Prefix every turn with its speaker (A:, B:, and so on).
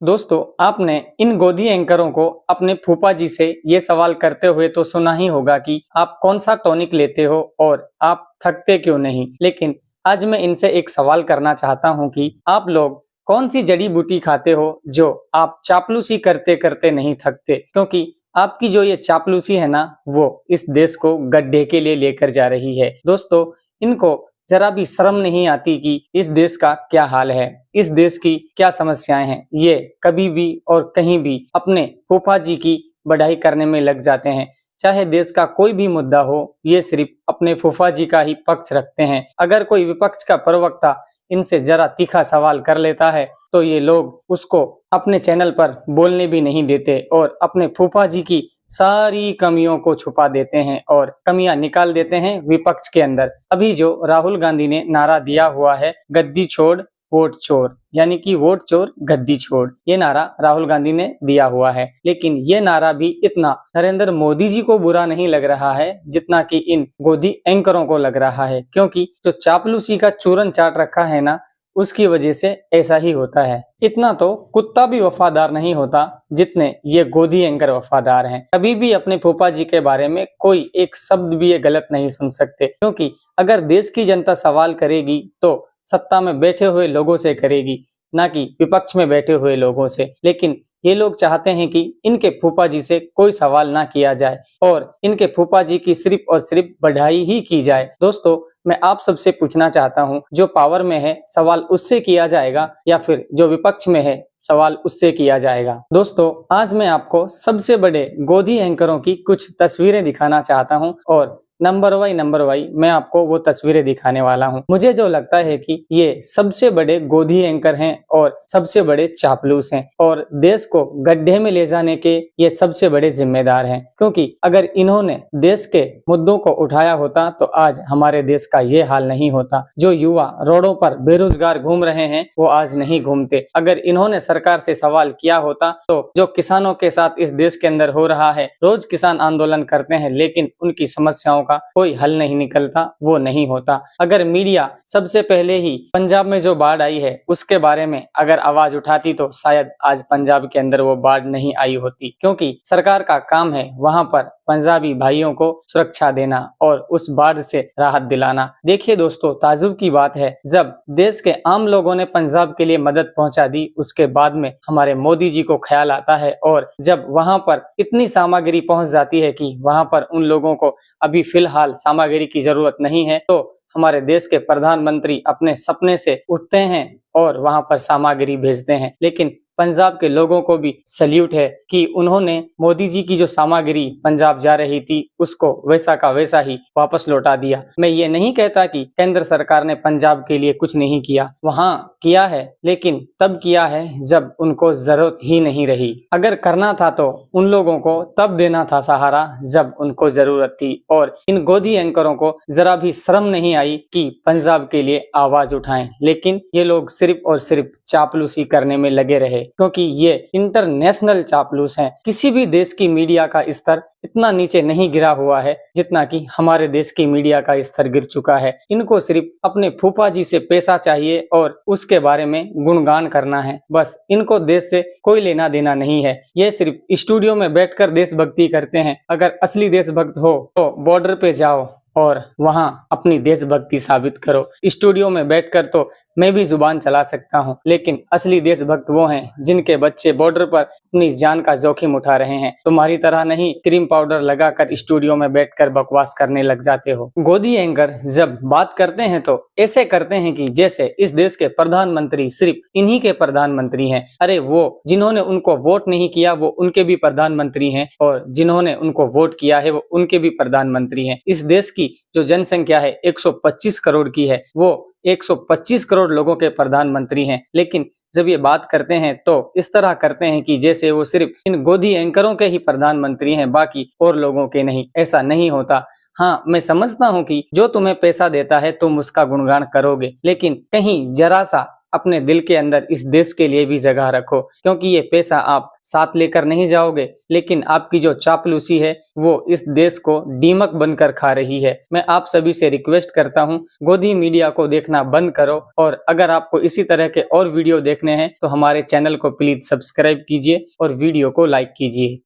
A: दोस्तों, आपने इन गोदी एंकरों को अपने फूफा जी से ये सवाल करते हुए तो सुना ही होगा कि आप कौन सा टॉनिक लेते हो और आप थकते क्यों नहीं। लेकिन आज मैं इनसे एक सवाल करना चाहता हूं कि आप लोग कौन सी जड़ी बूटी खाते हो जो आप चापलूसी करते करते नहीं थकते, क्योंकि आपकी जो ये चापलूसी है ना, वो इस देश को गड्ढे के लिए लेकर जा रही है। दोस्तों, इनको जरा भी शर्म नहीं आती कि इस देश का क्या हाल है, इस देश की क्या समस्याएं हैं। ये कभी भी और कहीं भी अपने फूफा जी की बढ़ाई करने में लग जाते हैं। चाहे देश का कोई भी मुद्दा हो, ये सिर्फ अपने फूफा जी का ही पक्ष रखते हैं। अगर कोई विपक्ष का प्रवक्ता इनसे जरा तीखा सवाल कर लेता है तो ये लोग उसको अपने चैनल पर बोलने भी नहीं देते और अपने फूफा जी की सारी कमियों को छुपा देते हैं और कमियां निकाल देते हैं विपक्ष के अंदर। अभी जो राहुल गांधी ने नारा दिया हुआ है, गद्दी छोड़ वोट चोर, यानी कि वोट चोर गद्दी छोड़, ये नारा राहुल गांधी ने दिया हुआ है। लेकिन ये नारा भी इतना नरेंद्र मोदी जी को बुरा नहीं लग रहा है जितना कि इन गोदी एंकरों को लग रहा है, क्योंकि जो चापलूसी का चूरन चाट रखा है ना, उसकी वजह से ऐसा ही होता है। इतना तो कुत्ता भी वफादार नहीं होता जितने ये गोदी एंकर वफादार हैं। कभी भी अपने फूफा जी के बारे में कोई एक शब्द भी ये गलत नहीं सुन सकते, क्योंकि अगर देश की जनता सवाल करेगी तो सत्ता में बैठे हुए लोगों से करेगी, ना कि विपक्ष में बैठे हुए लोगों से। लेकिन ये लोग चाहते हैं कि इनके फूफा जी से कोई सवाल ना किया जाए और इनके फूफा जी की सिर्फ और सिर्फ बढ़ाई ही की जाए। दोस्तों, मैं आप सबसे पूछना चाहता हूं, जो पावर में है सवाल उससे किया जाएगा या फिर जो विपक्ष में है सवाल उससे किया जाएगा। दोस्तों, आज मैं आपको सबसे बड़े गोदी एंकरों की कुछ तस्वीरें दिखाना चाहता हूं और नंबर वाई मैं आपको वो तस्वीरें दिखाने वाला हूं। मुझे जो लगता है कि ये सबसे बड़े गोदी एंकर हैं और सबसे बड़े चापलूस हैं और देश को गड्ढे में ले जाने के ये सबसे बड़े जिम्मेदार हैं, क्योंकि अगर इन्होंने देश के मुद्दों को उठाया होता तो आज हमारे देश का ये हाल नहीं होता। जो युवा रोडों पर बेरोजगार घूम रहे हैं वो आज नहीं घूमते। अगर इन्होंने सरकार से सवाल किया होता तो जो किसानों के साथ इस देश के अंदर हो रहा है, रोज किसान आंदोलन करते हैं लेकिन उनकी समस्याओं का कोई हल नहीं निकलता, वो नहीं होता। अगर मीडिया सबसे पहले ही पंजाब में जो बाढ़ आई है उसके बारे में अगर आवाज उठाती तो शायद आज पंजाब के अंदर वो बाढ़ नहीं आई होती, क्योंकि सरकार का काम है वहां पर पंजाबी भाइयों को सुरक्षा देना और उस बाढ़ से राहत दिलाना। देखिए दोस्तों, ताज्जुब की बात है, जब देश के आम लोगों ने पंजाब के लिए मदद पहुंचा दी उसके बाद में हमारे मोदी जी को ख्याल आता है और जब वहां पर इतनी सामग्री पहुंच जाती है कि वहां पर उन लोगों को अभी फिलहाल सामग्री की जरूरत नहीं है, तो हमारे देश के प्रधानमंत्री अपने सपने से उठते हैं और वहां पर सामग्री भेजते हैं। लेकिन पंजाब के लोगों को भी सल्यूट है कि उन्होंने मोदी जी की जो सामग्री पंजाब जा रही थी उसको वैसा का वैसा ही वापस लौटा दिया। मैं ये नहीं कहता कि केंद्र सरकार ने पंजाब के लिए कुछ नहीं किया, वहां किया है, लेकिन तब किया है जब उनको जरूरत ही नहीं रही। अगर करना था तो उन लोगों को तब देना था सहारा जब उनको जरूरत थी। और इन गोदी एंकरों को जरा भी शर्म नहीं आई कि पंजाब के लिए आवाज उठाएं, लेकिन ये लोग सिर्फ और सिर्फ चापलूसी करने में लगे रहे, क्योंकि ये इंटरनेशनल चापलूस हैं। किसी भी देश की मीडिया का स्तर इतना नीचे नहीं गिरा हुआ है जितना कि हमारे देश की मीडिया का स्तर गिर चुका है। इनको सिर्फ अपने फूफा जी से पैसा चाहिए और उसके बारे में गुणगान करना है, बस। इनको देश से कोई लेना देना नहीं है। ये सिर्फ स्टूडियो में बैठकर देशभक्ति करते हैं। अगर असली देशभक्त हो तो बॉर्डर पे जाओ और वहां अपनी देशभक्ति साबित करो। स्टूडियो में बैठकर तो मैं भी जुबान चला सकता हूं, लेकिन असली देशभक्त वो हैं जिनके बच्चे बॉर्डर पर अपनी जान का जोखिम उठा रहे हैं। तुम्हारी तरह नहीं क्रीम पाउडर लगाकर स्टूडियो में बैठकर बकवास करने लग जाते हो। गोदी एंकर जब बात करते हैं तो ऐसे करते हैं कि जैसे इस देश के प्रधानमंत्री सिर्फ इन्हीं के प्रधानमंत्री हैं। अरे वो जिन्होंने उनको वोट नहीं किया वो उनके भी प्रधानमंत्री हैं और जिन्होंने उनको वोट किया है वो उनके भी प्रधानमंत्री हैं। इस देश की जो जनसंख्या है 125 करोड़ की है, वो 125 करोड़ लोगों के प्रधानमंत्री हैं। लेकिन जब ये बात करते हैं तो इस तरह करते हैं कि जैसे वो सिर्फ इन गोदी एंकरों के ही प्रधानमंत्री हैं, बाकी और लोगों के नहीं। ऐसा नहीं होता। हाँ, मैं समझता हूँ कि जो तुम्हें पैसा देता है तुम उसका गुणगान करोगे, लेकिन कहीं जरा सा अपने दिल के अंदर इस देश के लिए भी जगह रखो, क्योंकि ये पैसा आप साथ लेकर नहीं जाओगे, लेकिन आपकी जो चापलूसी है वो इस देश को दीमक बनकर खा रही है। मैं आप सभी से रिक्वेस्ट करता हूँ, गोदी मीडिया को देखना बंद करो, और अगर आपको इसी तरह के और वीडियो देखने हैं तो हमारे चैनल को प्लीज सब्सक्राइब कीजिए और वीडियो को लाइक कीजिए।